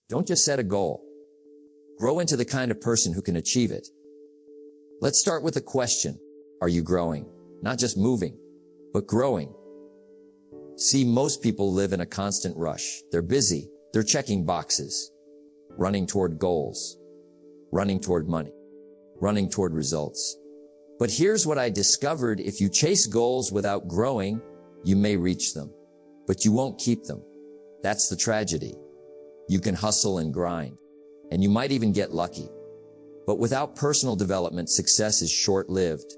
Don't just set a goal. Grow into the kind of person who can achieve it. Let's start with a question. Are you growing? Not just moving, but growing. See, most people live in a constant rush. They're busy. They're checking boxes, running toward goals, running toward money, running toward results. But here's what I discovered. If you chase goals without growing, you may reach them, but you won't keep them. That's the tragedy. You can hustle and grind, and you might even get lucky. But without personal development, success is short-lived.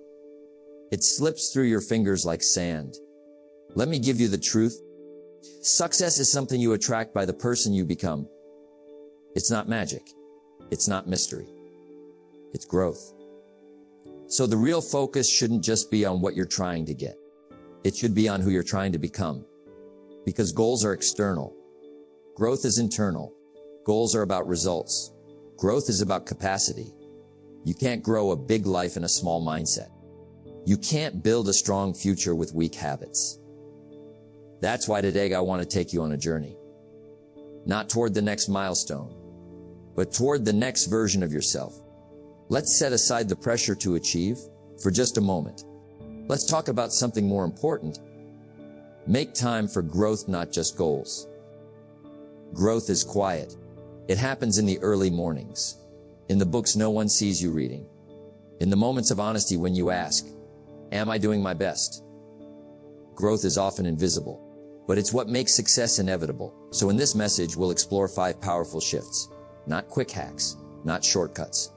It slips through your fingers like sand. Let me give you the truth. Success is something you attract by the person you become. It's not magic. It's not mystery. It's growth. So the real focus shouldn't just be on what you're trying to get. It should be on who you're trying to become. Because goals are external. Growth is internal. Goals are about results. Growth is about capacity. You can't grow a big life in a small mindset. You can't build a strong future with weak habits. That's why today I want to take you on a journey. Not toward the next milestone, but toward the next version of yourself. Let's set aside the pressure to achieve for just a moment. Let's talk about something more important. Make time for growth, not just goals. Growth is quiet. It happens in the early mornings, in the books no one sees you reading, in the moments of honesty when you ask, am I doing my best? Growth is often invisible, but it's what makes success inevitable. So in this message, we'll explore 5 powerful shifts, not quick hacks, not shortcuts,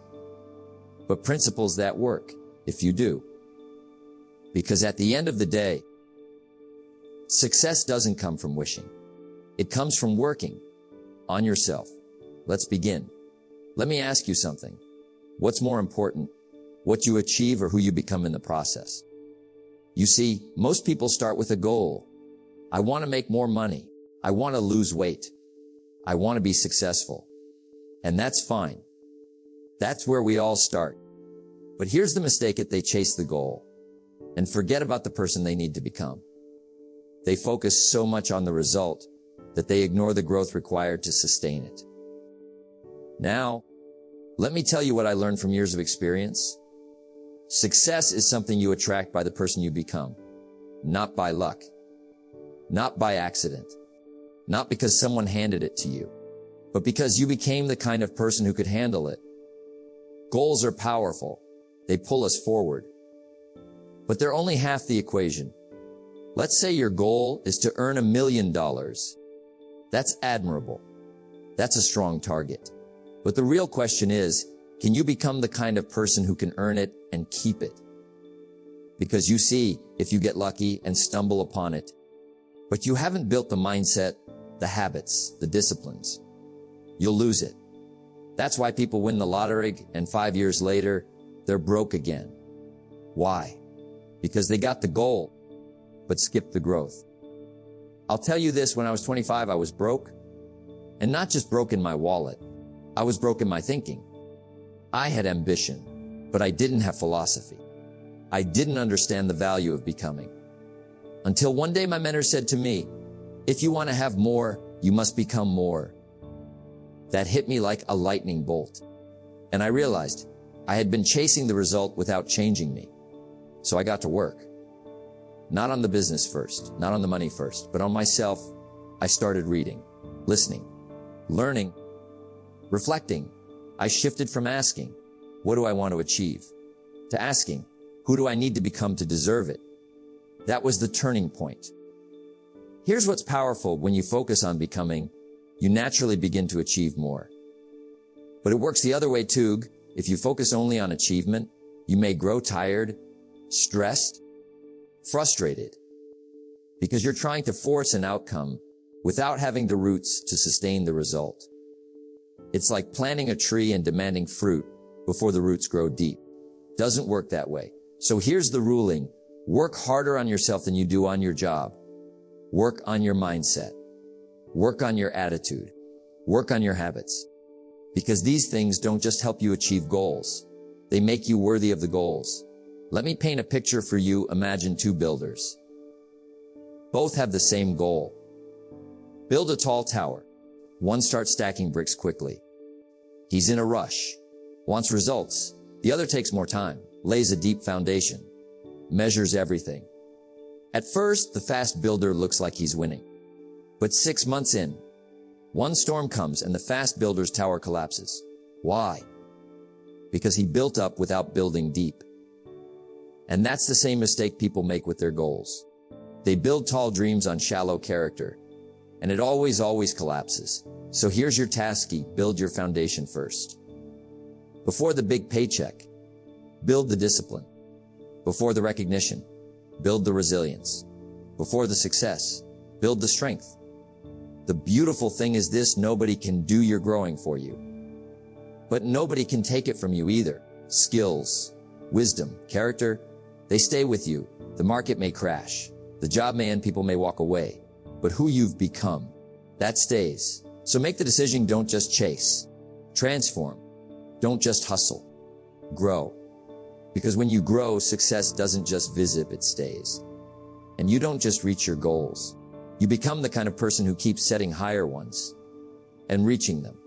but principles that work if you do. Because at the end of the day, success doesn't come from wishing. It comes from working on yourself. Let's begin. Let me ask you something. What's more important, what you achieve or who you become in the process? You see, most people start with a goal. I want to make more money. I want to lose weight. I want to be successful. And that's fine. That's where we all start. But here's the mistake: they chase the goal and forget about the person they need to become. They focus so much on the result that they ignore the growth required to sustain it. Now, let me tell you what I learned from years of experience. Success is something you attract by the person you become, not by luck, not by accident, not because someone handed it to you, but because you became the kind of person who could handle it. Goals are powerful. They pull us forward. But they're only half the equation. Let's say your goal is to earn $1 million. That's admirable. That's a strong target. But the real question is, can you become the kind of person who can earn it and keep it? Because you see, if you get lucky and stumble upon it, but you haven't built the mindset, the habits, the disciplines, you'll lose it. That's why people win the lottery and 5 years later, they're broke again. Why? Because they got the goal, but skipped the growth. I'll tell you this, when I was 25, I was broke. And not just broke in my wallet. I was broke in my thinking. I had ambition, but I didn't have philosophy. I didn't understand the value of becoming. Until one day my mentor said to me, if you want to have more, you must become more. That hit me like a lightning bolt. And I realized I had been chasing the result without changing me. So I got to work. Not on the business first, not on the money first, but on myself. I started reading, listening, learning, reflecting. I shifted from asking, what do I want to achieve, to asking, who do I need to become to deserve it? That was the turning point. Here's what's powerful: when you focus on becoming, you naturally begin to achieve more. But it works the other way too. If you focus only on achievement, you may grow tired, stressed, frustrated, because you're trying to force an outcome without having the roots to sustain the result. It's like planting a tree and demanding fruit before the roots grow deep. Doesn't work that way. So here's the ruling: work harder on yourself than you do on your job. Work on your mindset. Work on your attitude. Work on your habits. Because these things don't just help you achieve goals. They make you worthy of the goals. Let me paint a picture for you. Imagine 2 builders. Both have the same goal. Build a tall tower. One starts stacking bricks quickly. He's in a rush, wants results. The other takes more time, lays a deep foundation, measures everything. At first, the fast builder looks like he's winning. But 6 months in, one storm comes and the fast builder's tower collapses. Why? Because he built up without building deep. And that's the same mistake people make with their goals. They build tall dreams on shallow character, and it always collapses. So here's your tasky: build your foundation first. Before the big paycheck, build the discipline. Before the recognition, build the resilience. Before the success, build the strength. The beautiful thing is this: nobody can do your growing for you. But nobody can take it from you either. Skills, wisdom, character, they stay with you. The market may crash. The job may end, people may walk away. But who you've become, that stays. So make the decision: don't just chase. Transform. Don't just hustle. Grow. Because when you grow, success doesn't just visit, it stays. And you don't just reach your goals. You become the kind of person who keeps setting higher ones and reaching them.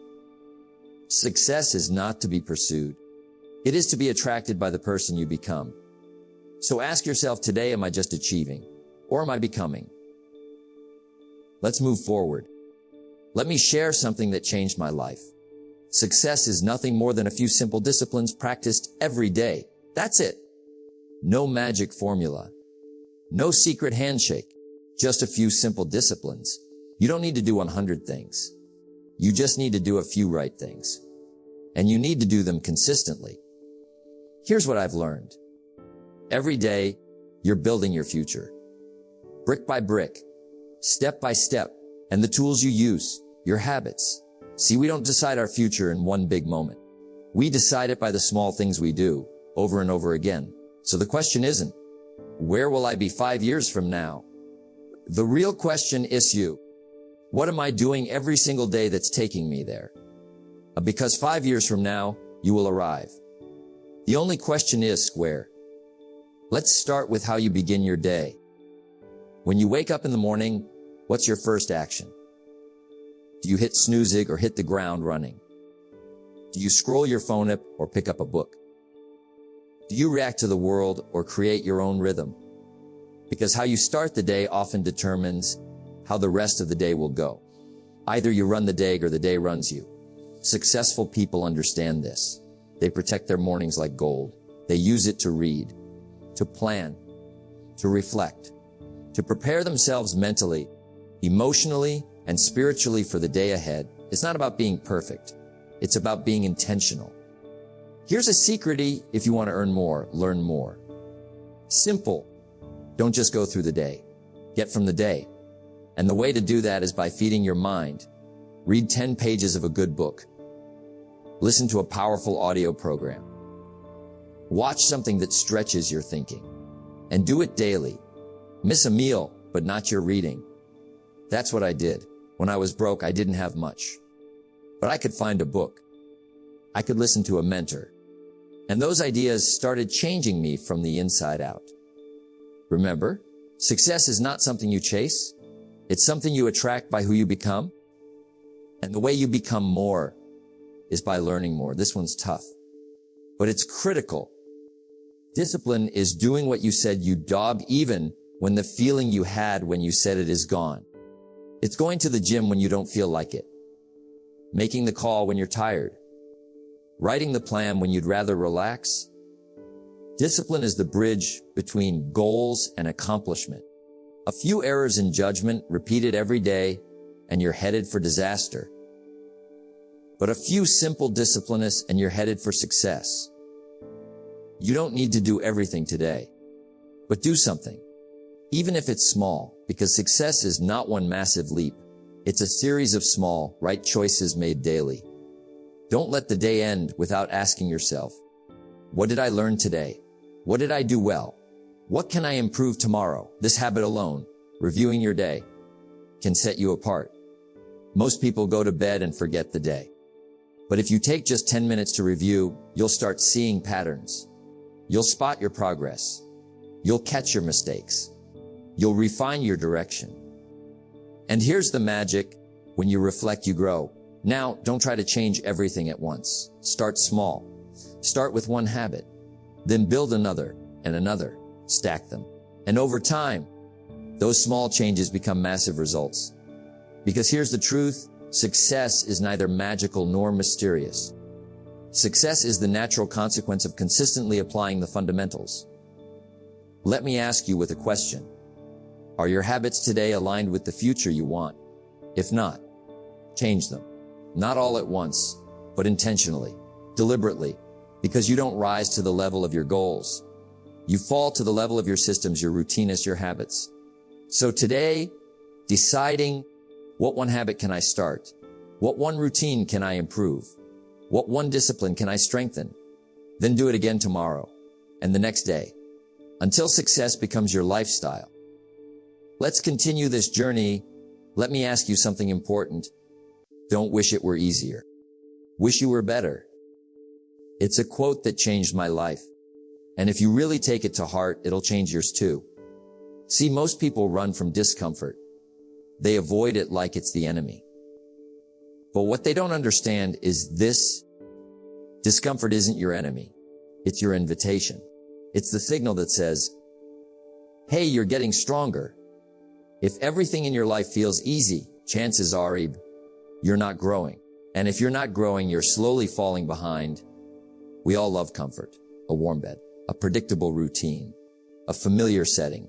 Success is not to be pursued. It is to be attracted by the person you become. So ask yourself today, am I just achieving, or am I becoming? Let's move forward. Let me share something that changed my life. Success is nothing more than a few simple disciplines practiced every day. That's it. No magic formula. No secret handshake. Just a few simple disciplines. You don't need to do 100 things. You just need to do a few right things. And you need to do them consistently. Here's what I've learned. Every day, you're building your future. Brick by brick, step by step, and the tools you use, your habits. See, we don't decide our future in one big moment. We decide it by the small things we do, over and over again. So the question isn't, where will I be 5 years from now? The real question is you. What am I doing every single day that's taking me there? Because 5 years from now, you will arrive. The only question is where. Let's start with how you begin your day. When you wake up in the morning, what's your first action? Do you hit snoozing or hit the ground running? Do you scroll your phone up or pick up a book? Do you react to the world or create your own rhythm? Because how you start the day often determines how the rest of the day will go. Either you run the day or the day runs you. Successful people understand this. They protect their mornings like gold. They use it to read, to plan, to reflect, to prepare themselves mentally, emotionally, and spiritually for the day ahead. It's not about being perfect. It's about being intentional. Here's a secret if you want to earn more, learn more. Simple. Don't just go through the day. Get from the day. And the way to do that is by feeding your mind. Read 10 pages of a good book. Listen to a powerful audio program. Watch something that stretches your thinking. And do it daily. Miss a meal, but not your reading. That's what I did. When I was broke, I didn't have much. But I could find a book. I could listen to a mentor. And those ideas started changing me from the inside out. Remember, success is not something you chase. It's something you attract by who you become. And the way you become more is by learning more. This one's tough, but it's critical. Discipline is doing what you said you'd do, even when the feeling you had when you said it is gone. It's going to the gym when you don't feel like it. Making the call when you're tired. Writing the plan when you'd rather relax. Discipline is the bridge between goals and accomplishment. A few errors in judgment repeated every day, and you're headed for disaster. But a few simple disciplines and you're headed for success. You don't need to do everything today, but do something, even if it's small, because success is not one massive leap. It's a series of small, right choices made daily. Don't let the day end without asking yourself, what did I learn today? What did I do well? What can I improve tomorrow? This habit alone, reviewing your day, can set you apart. Most people go to bed and forget the day. But if you take just 10 minutes to review, you'll start seeing patterns. You'll spot your progress. You'll catch your mistakes. You'll refine your direction. And here's the magic. When you reflect, you grow. Now, don't try to change everything at once. Start small. Start with one habit, then build another and another. Stack them. And over time, those small changes become massive results. Because here's the truth, success is neither magical nor mysterious. Success is the natural consequence of consistently applying the fundamentals. Let me ask you with a question. Are your habits today aligned with the future you want? If not, change them. Not all at once, but intentionally, deliberately, because you don't rise to the level of your goals. You fall to the level of your systems, your routines, your habits. So today, deciding what one habit can I start? What one routine can I improve? What one discipline can I strengthen? Then do it again tomorrow and the next day until success becomes your lifestyle. Let's continue this journey. Let me ask you something important. Don't wish it were easier. Wish you were better. It's a quote that changed my life. And if you really take it to heart, it'll change yours too. See, most people run from discomfort. They avoid it like it's the enemy. But what they don't understand is this: discomfort isn't your enemy. It's your invitation. It's the signal that says, hey, you're getting stronger. If everything in your life feels easy, chances are you're not growing. And if you're not growing, you're slowly falling behind. We all love comfort, a warm bed, a predictable routine, a familiar setting.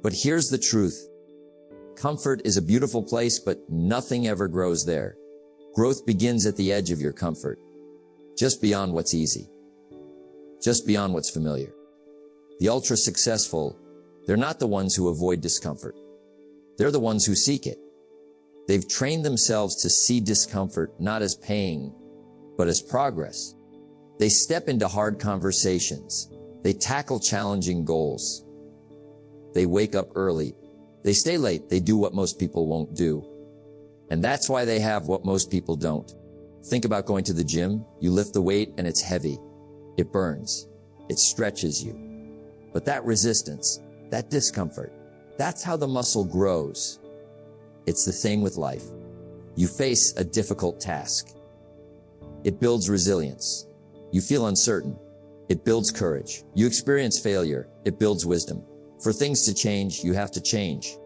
But here's the truth. Comfort is a beautiful place, but nothing ever grows there. Growth begins at the edge of your comfort, just beyond what's easy, just beyond what's familiar. The ultra-successful, they're not the ones who avoid discomfort. They're the ones who seek it. They've trained themselves to see discomfort not as pain, but as progress. They step into hard conversations. They tackle challenging goals. They wake up early. They stay late. They do what most people won't do. And that's why they have what most people don't. Think about going to the gym. You lift the weight and it's heavy. It burns. It stretches you. But that resistance, that discomfort, that's how the muscle grows. It's the same with life. You face a difficult task. It builds resilience. You feel uncertain. It builds courage. You experience failure. It builds wisdom. For things to change, you have to change.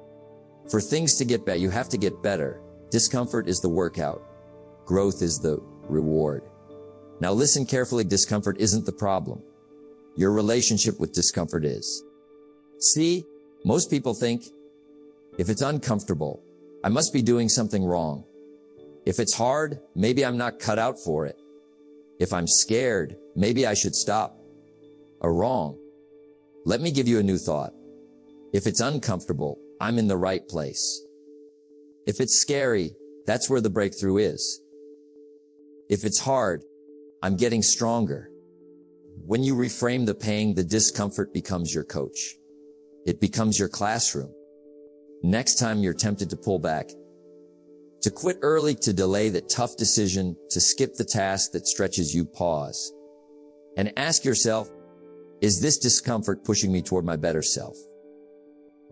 For things to get better, you have to get better. Discomfort is the workout. Growth is the reward. Now listen carefully. Discomfort isn't the problem. Your relationship with discomfort is. See, most people think, if it's uncomfortable, I must be doing something wrong. If it's hard, maybe I'm not cut out for it. If I'm scared, maybe I should stop. Or wrong. Let me give you a new thought. If it's uncomfortable, I'm in the right place. If it's scary, that's where the breakthrough is. If it's hard, I'm getting stronger. When you reframe the pain, the discomfort becomes your coach. It becomes your classroom. Next time you're tempted to pull back, to quit early, to delay that tough decision, to skip the task that stretches you, pause and ask yourself, is this discomfort pushing me toward my better self?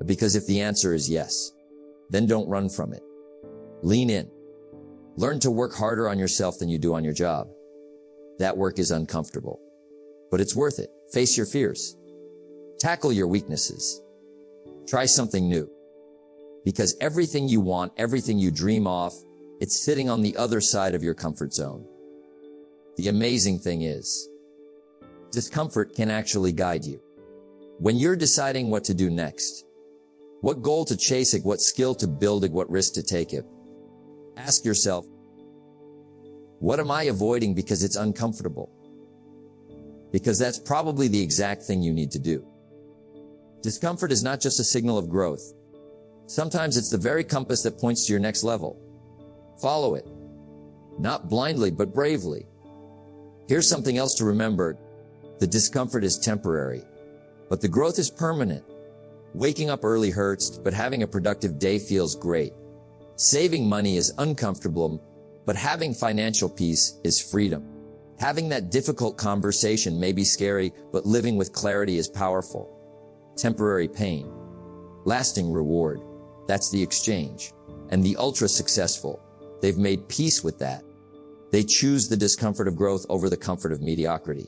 Because if the answer is yes, then don't run from it. Lean in. Learn to work harder on yourself than you do on your job. That work is uncomfortable, but it's worth it. Face your fears. Tackle your weaknesses. Try something new. Because everything you want, everything you dream of, it's sitting on the other side of your comfort zone. The amazing thing is, discomfort can actually guide you. When you're deciding what to do next, what goal to chase it, what skill to build it, what risk to take it, ask yourself, what am I avoiding because it's uncomfortable? Because that's probably the exact thing you need to do. Discomfort is not just a signal of growth. Sometimes it's the very compass that points to your next level. Follow it. Not blindly, but bravely. Here's something else to remember. The discomfort is temporary, but the growth is permanent. Waking up early hurts, but having a productive day feels great. Saving money is uncomfortable, but having financial peace is freedom. Having that difficult conversation may be scary, but living with clarity is powerful. Temporary pain, lasting reward. That's the exchange. And the ultra successful, they've made peace with that. They choose the discomfort of growth over the comfort of mediocrity.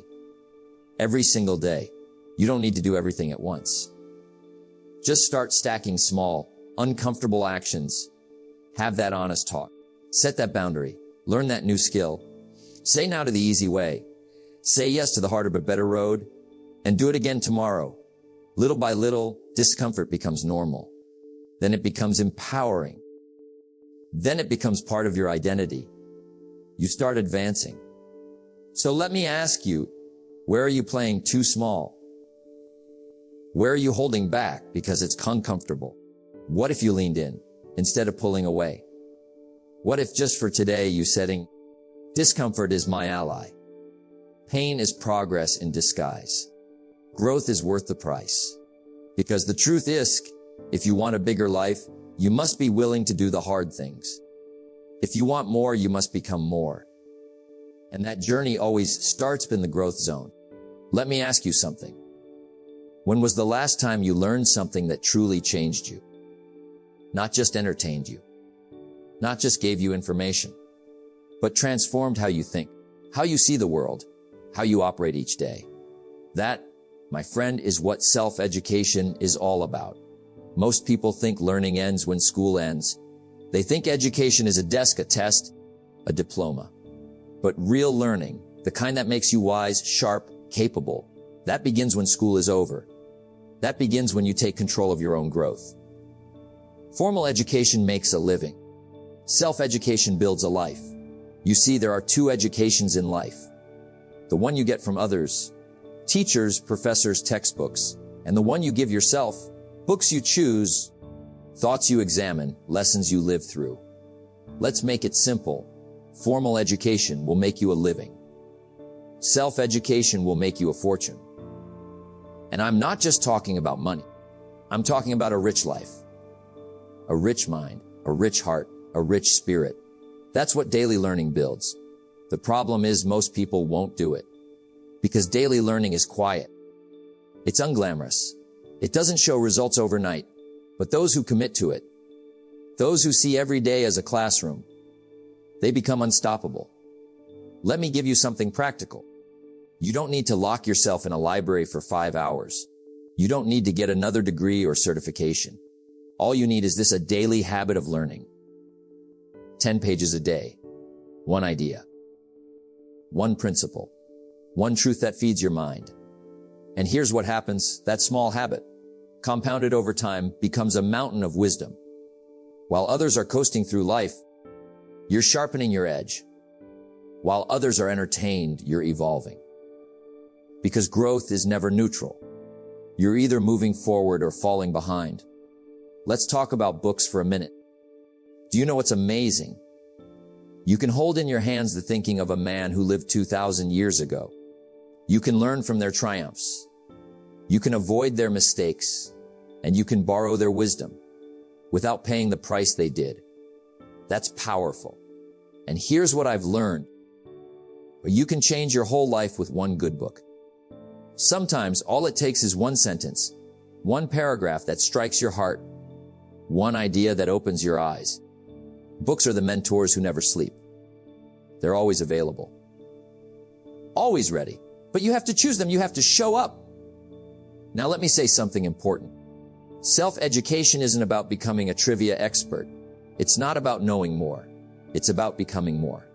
Every single day, you don't need to do everything at once. Just start stacking small, uncomfortable actions. Have that honest talk. Set that boundary. Learn that new skill. Say no to the easy way. Say yes to the harder but better road. And do it again tomorrow. Little by little, discomfort becomes normal. Then it becomes empowering. Then it becomes part of your identity. You start advancing. So let me ask you, where are you playing too small? Where are you holding back because it's uncomfortable? What if you leaned in instead of pulling away? What if just for today you setting, discomfort is my ally. Pain is progress in disguise. Growth is worth the price. Because the truth is, if you want a bigger life, you must be willing to do the hard things. If you want more, you must become more. And that journey always starts in the growth zone. Let me ask you something. When was the last time you learned something that truly changed you? Not just entertained you. Not just gave you information, but transformed how you think, how you see the world, how you operate each day. That, my friend, is what self-education is all about. Most people think learning ends when school ends. They think education is a desk, a test, a diploma. But real learning, the kind that makes you wise, sharp, capable, that begins when school is over. That begins when you take control of your own growth. Formal education makes a living. Self-education builds a life. You see, there are two educations in life. The one you get from others, teachers, professors, textbooks, and the one you give yourself, books you choose, thoughts you examine, lessons you live through. Let's make it simple. Formal education will make you a living. Self-education will make you a fortune. And I'm not just talking about money. I'm talking about a rich life, a rich mind, a rich heart, a rich spirit. That's what daily learning builds. The problem is most people won't do it because daily learning is quiet. It's unglamorous. It doesn't show results overnight, but those who commit to it, those who see every day as a classroom, they become unstoppable. Let me give you something practical. You don't need to lock yourself in a library for 5 hours. You don't need to get another degree or certification. All you need is a daily habit of learning. 10 pages a day. One idea. One principle. One truth that feeds your mind. And here's what happens. That small habit, compounded over time, becomes a mountain of wisdom. While others are coasting through life, you're sharpening your edge. While others are entertained, you're evolving. Because growth is never neutral. You're either moving forward or falling behind. Let's talk about books for a minute. Do you know what's amazing? You can hold in your hands the thinking of a man who lived 2,000 years ago. You can learn from their triumphs. You can avoid their mistakes, and you can borrow their wisdom without paying the price they did. That's powerful. And here's what I've learned. You can change your whole life with one good book. Sometimes all it takes is one sentence, one paragraph that strikes your heart, one idea that opens your eyes. Books are the mentors who never sleep. They're always available. Always ready. But you have to choose them. You have to show up. Now let me say something important. Self-education isn't about becoming a trivia expert. It's not about knowing more. It's about becoming more.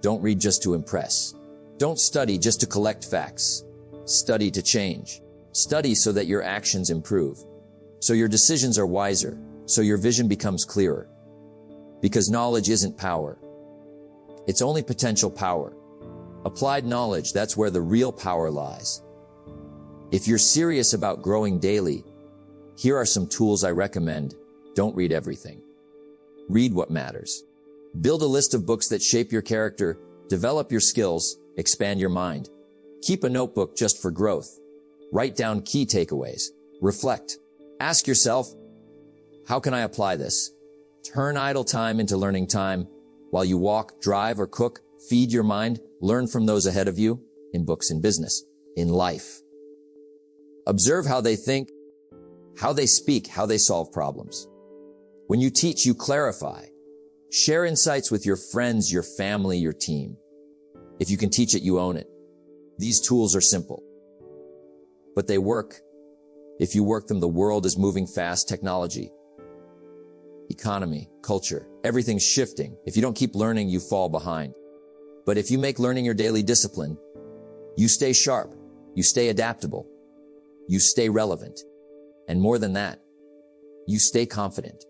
Don't read just to impress. Don't study just to collect facts. Study to change. Study so that your actions improve. So your decisions are wiser. So your vision becomes clearer. Because knowledge isn't power. It's only potential power. Applied knowledge, that's where the real power lies. If you're serious about growing daily, here are some tools I recommend. Don't read everything. Read what matters. Build a list of books that shape your character, develop your skills, expand your mind. Keep a notebook just for growth. Write down key takeaways. Reflect. Ask yourself, how can I apply this? Turn idle time into learning time. While you walk, drive, or cook, feed your mind. Learn from those ahead of you in books, in business, in life. Observe how they think, how they speak, how they solve problems. When you teach, you clarify. Share insights with your friends, your family, your team. If you can teach it, you own it. These tools are simple, but they work. If you work them, the world is moving fast. Technology, economy, culture, everything's shifting. If you don't keep learning, you fall behind. But if you make learning your daily discipline, you stay sharp, you stay adaptable, you stay relevant. And more than that, you stay confident.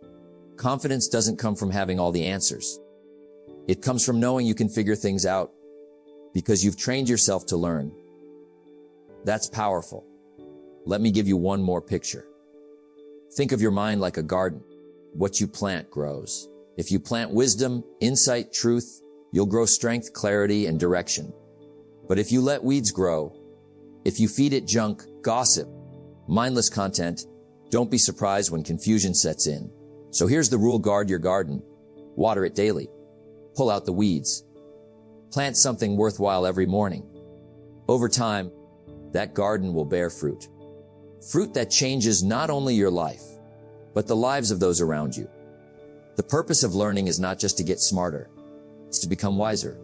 Confidence doesn't come from having all the answers. It comes from knowing you can figure things out because you've trained yourself to learn. That's powerful. Let me give you one more picture. Think of your mind like a garden. What you plant grows. If you plant wisdom, insight, truth, you'll grow strength, clarity, and direction. But if you let weeds grow, if you feed it junk, gossip, mindless content, don't be surprised when confusion sets in. So here's the rule: guard your garden. Water it daily. Pull out the weeds. Plant something worthwhile every morning. Over time, that garden will bear fruit. Fruit that changes not only your life, but the lives of those around you. The purpose of learning is not just to get smarter. It's to become wiser,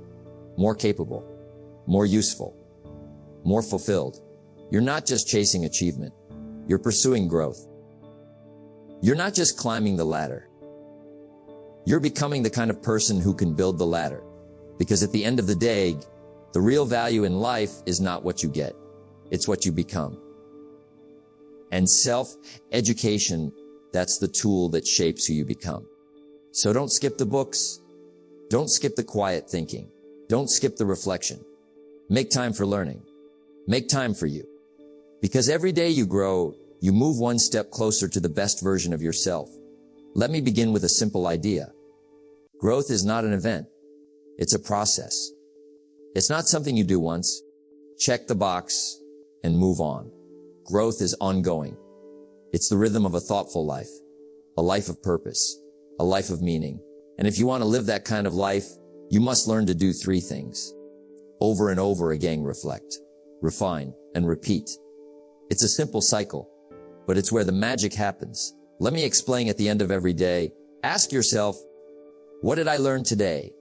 more capable, more useful, more fulfilled. You're not just chasing achievement. You're pursuing growth. You're not just climbing the ladder. You're becoming the kind of person who can build the ladder. Because at the end of the day, the real value in life is not what you get. It's what you become. And self-education, that's the tool that shapes who you become. So don't skip the books. Don't skip the quiet thinking. Don't skip the reflection. Make time for learning. Make time for you. Because every day you grow, you move one step closer to the best version of yourself. Let me begin with a simple idea. Growth is not an event. It's a process. It's not something you do once, check the box, and move on. Growth is ongoing. It's the rhythm of a thoughtful life, a life of purpose, a life of meaning. And if you want to live that kind of life, you must learn to do three things. Over and over again, reflect, refine, and repeat. It's a simple cycle, but it's where the magic happens. Let me explain. At the end of every day, ask yourself, what did I learn today?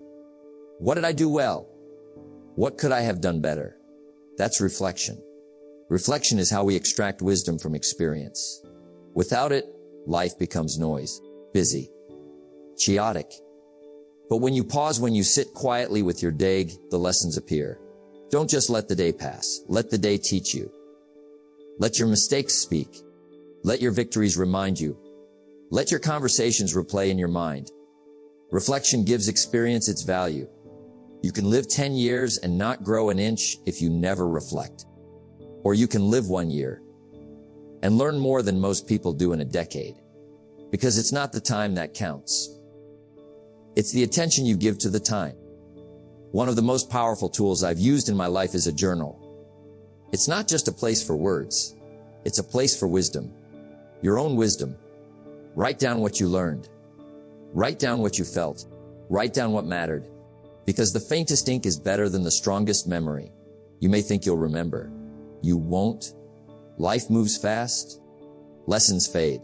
What did I do well? What could I have done better? That's reflection. Reflection is how we extract wisdom from experience. Without it, life becomes noise, busy, chaotic. But when you pause, when you sit quietly with your day, the lessons appear. Don't just let the day pass. Let the day teach you. Let your mistakes speak. Let your victories remind you. Let your conversations replay in your mind. Reflection gives experience its value. You can live 10 years and not grow an inch if you never reflect. Or you can live 1 year and learn more than most people do in a decade. Because it's not the time that counts. It's the attention you give to the time. One of the most powerful tools I've used in my life is a journal. It's not just a place for words. It's a place for wisdom. Your own wisdom. Write down what you learned. Write down what you felt. Write down what mattered. Because the faintest ink is better than the strongest memory. You may think you'll remember. You won't. Life moves fast. Lessons fade.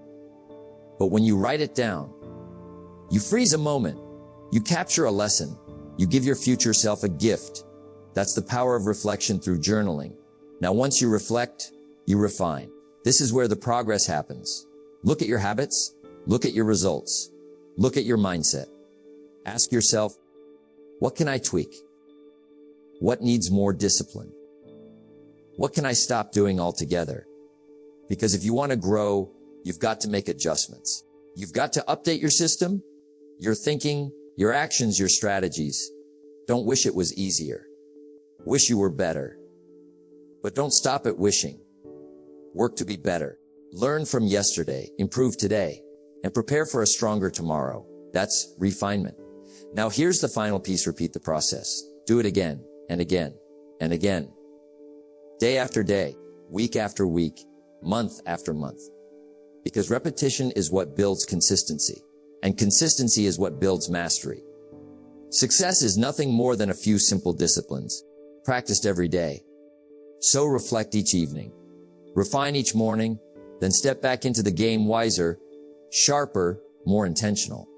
But when you write it down, you freeze a moment. You capture a lesson. You give your future self a gift. That's the power of reflection through journaling. Now, once you reflect, you refine. This is where the progress happens. Look at your habits. Look at your results. Look at your mindset. Ask yourself, what can I tweak? What needs more discipline? What can I stop doing altogether? Because if you want to grow, you've got to make adjustments. You've got to update your system, your thinking, your actions, your strategies. Don't wish it was easier. Wish you were better. But don't stop at wishing. Work to be better. Learn from yesterday, improve today, and prepare for a stronger tomorrow. That's refinement. Now here's the final piece. Repeat the process. Do it again and again and again. Day after day, week after week, month after month. Because repetition is what builds consistency, and consistency is what builds mastery. Success is nothing more than a few simple disciplines, practiced every day. So reflect each evening, refine each morning, then step back into the game wiser, sharper, more intentional.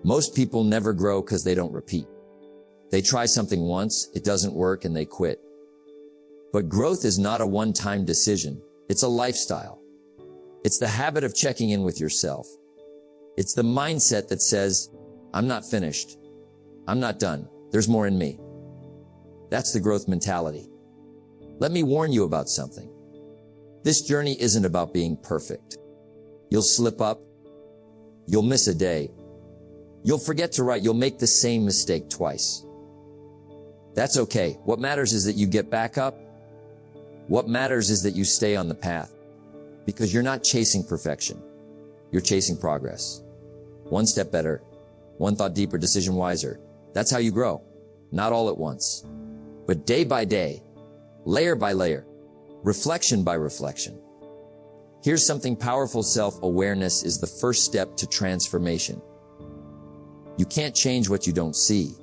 Most people never grow because they don't repeat. They try something once, it doesn't work, and they quit. But growth is not a one-time decision. It's a lifestyle. It's the habit of checking in with yourself. It's the mindset that says, I'm not finished. I'm not done. There's more in me. That's the growth mentality. Let me warn you about something. This journey isn't about being perfect. You'll slip up. You'll miss a day. You'll forget to write. You'll make the same mistake twice. That's okay. What matters is that you get back up. What matters is that you stay on the path. Because you're not chasing perfection. You're chasing progress. One step better, one thought deeper, decision wiser. That's how you grow. Not all at once, but day by day, layer by layer, reflection by reflection. Here's something powerful. Self-awareness is the first step to transformation. You can't change what you don't see.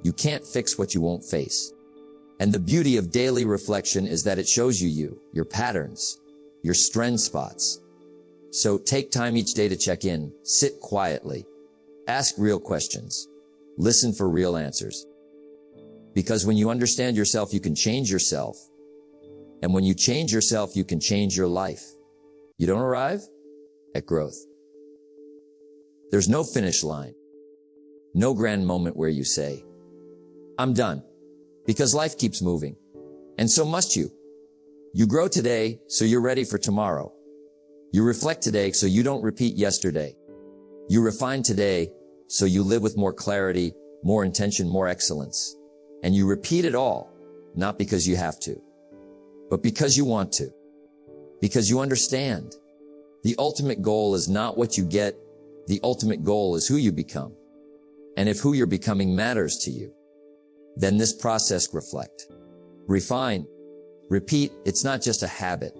You can't fix what you won't face. And the beauty of daily reflection is that it shows you, your patterns, your strength spots. So take time each day to check in, sit quietly, ask real questions, listen for real answers. Because when you understand yourself, you can change yourself. And when you change yourself, you can change your life. You don't arrive at growth. There's no finish line, no grand moment where you say, I'm done, because life keeps moving. And so must you. You grow today, so you're ready for tomorrow. You reflect today, so you don't repeat yesterday. You refine today, so you live with more clarity, more intention, more excellence. And you repeat it all, not because you have to, but because you want to. Because you understand. The ultimate goal is not what you get. The ultimate goal is who you become. And if who you're becoming matters to you, then this process reflect, refine, repeat. It's not just a habit.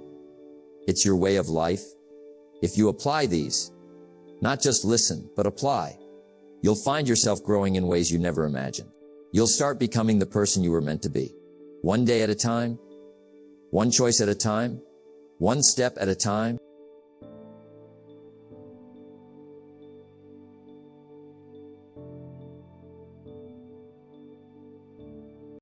It's your way of life. If you apply these, not just listen, but apply, you'll find yourself growing in ways you never imagined. You'll start becoming the person you were meant to be. One day at a time, one choice at a time, one step at a time.